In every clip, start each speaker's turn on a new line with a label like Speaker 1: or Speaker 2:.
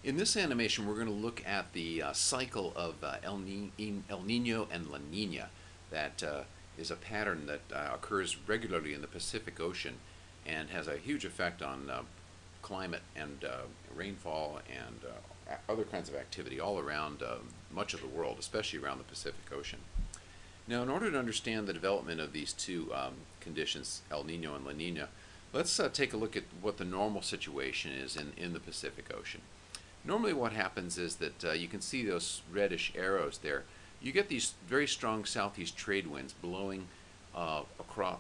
Speaker 1: In this animation, we're going to look at the cycle of El Nino and La Nina. That is a pattern that occurs regularly in the Pacific Ocean and has a huge effect on climate and rainfall and other kinds of activity all around much of the world, especially around the Pacific Ocean. Now, in order to understand the development of these two conditions, El Nino and La Nina, let's take a look at what the normal situation is in the Pacific Ocean. Normally what happens is that you can see those reddish arrows there. You get these very strong southeast trade winds blowing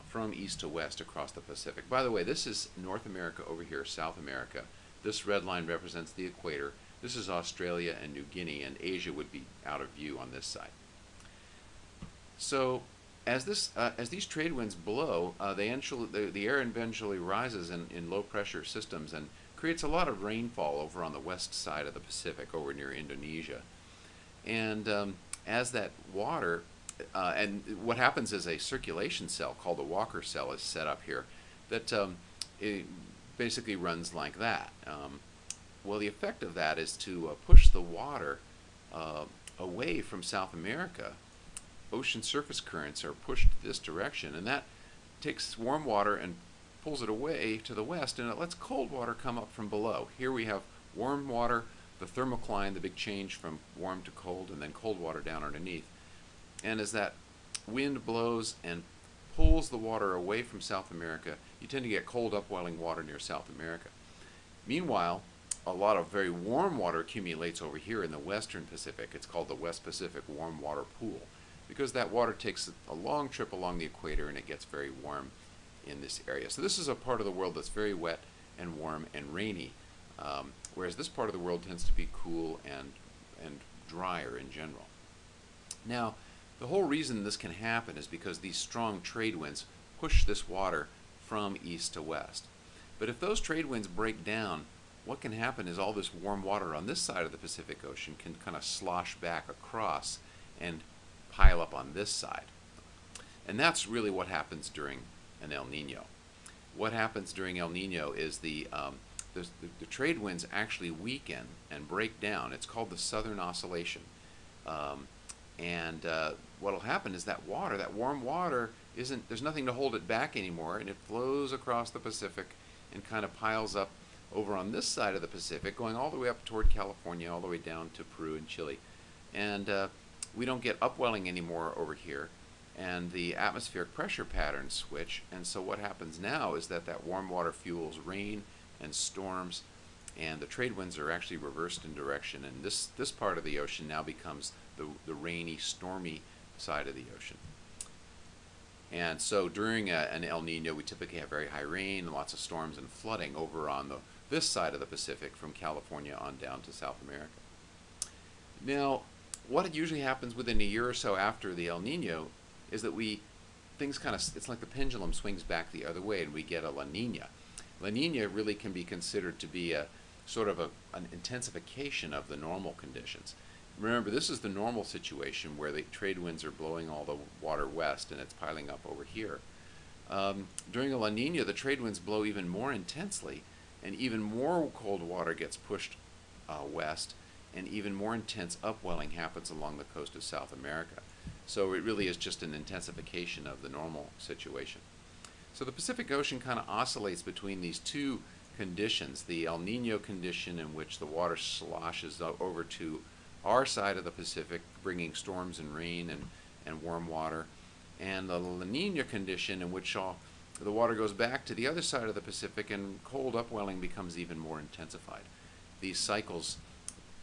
Speaker 1: from east to west across the Pacific. By the way, this is North America over here, South America. This red line represents the equator. This is Australia and New Guinea, and Asia would be out of view on this side. So as these trade winds blow, the air eventually rises in low pressure systems and creates a lot of rainfall over on the west side of the Pacific, over near Indonesia. And as that water, and what happens is a circulation cell called the Walker cell is set up here that it basically runs like that. Well, the effect of that is to push the water away from South America. Ocean surface currents are pushed this direction, and that takes warm water and pulls it away to the west, and it lets cold water come up from below. Here we have warm water, the thermocline, the big change from warm to cold, and then cold water down underneath. And as that wind blows and pulls the water away from South America, you tend to get cold upwelling water near South America. Meanwhile, a lot of very warm water accumulates over here in the western Pacific. It's called the West Pacific Warm Water Pool, because that water takes a long trip along the equator and it gets very warm in this area. So this is a part of the world that's very wet and warm and rainy, whereas this part of the world tends to be cool and drier in general. Now, the whole reason this can happen is because these strong trade winds push this water from east to west. But if those trade winds break down, what can happen is all this warm water on this side of the Pacific Ocean can kind of slosh back across and pile up on this side. And that's really what happens during an El Nino. What happens during El Nino is the trade winds actually weaken and break down. It's called the Southern Oscillation. What will happen is that water, that warm water, there's nothing to hold it back anymore, and it flows across the Pacific and kind of piles up over on this side of the Pacific, going all the way up toward California, all the way down to Peru and Chile. And we don't get upwelling anymore over here, and the atmospheric pressure patterns switch, and so what happens now is that warm water fuels rain and storms, and the trade winds are actually reversed in direction, and this part of the ocean now becomes the rainy, stormy side of the ocean. And so during an El Nino, we typically have very high rain, lots of storms and flooding over on this side of the Pacific, from California on down to South America. Now, what usually happens within a year or so after the El Nino is that it's like the pendulum swings back the other way and we get a La Nina. La Nina really can be considered to be a sort of an intensification of the normal conditions. Remember, this is the normal situation where the trade winds are blowing all the water west and it's piling up over here. During a La Nina, the trade winds blow even more intensely, and even more cold water gets pushed west, and even more intense upwelling happens along the coast of South America. So it really is just an intensification of the normal situation. So the Pacific Ocean kind of oscillates between these two conditions, the El Nino condition, in which the water sloshes over to our side of the Pacific, bringing storms and rain and warm water, and the La Nina condition, in which the water goes back to the other side of the Pacific and cold upwelling becomes even more intensified. These cycles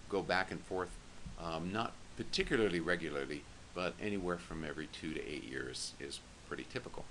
Speaker 1: go back and forth, not particularly regularly, but anywhere from every 2 to 8 years is pretty typical.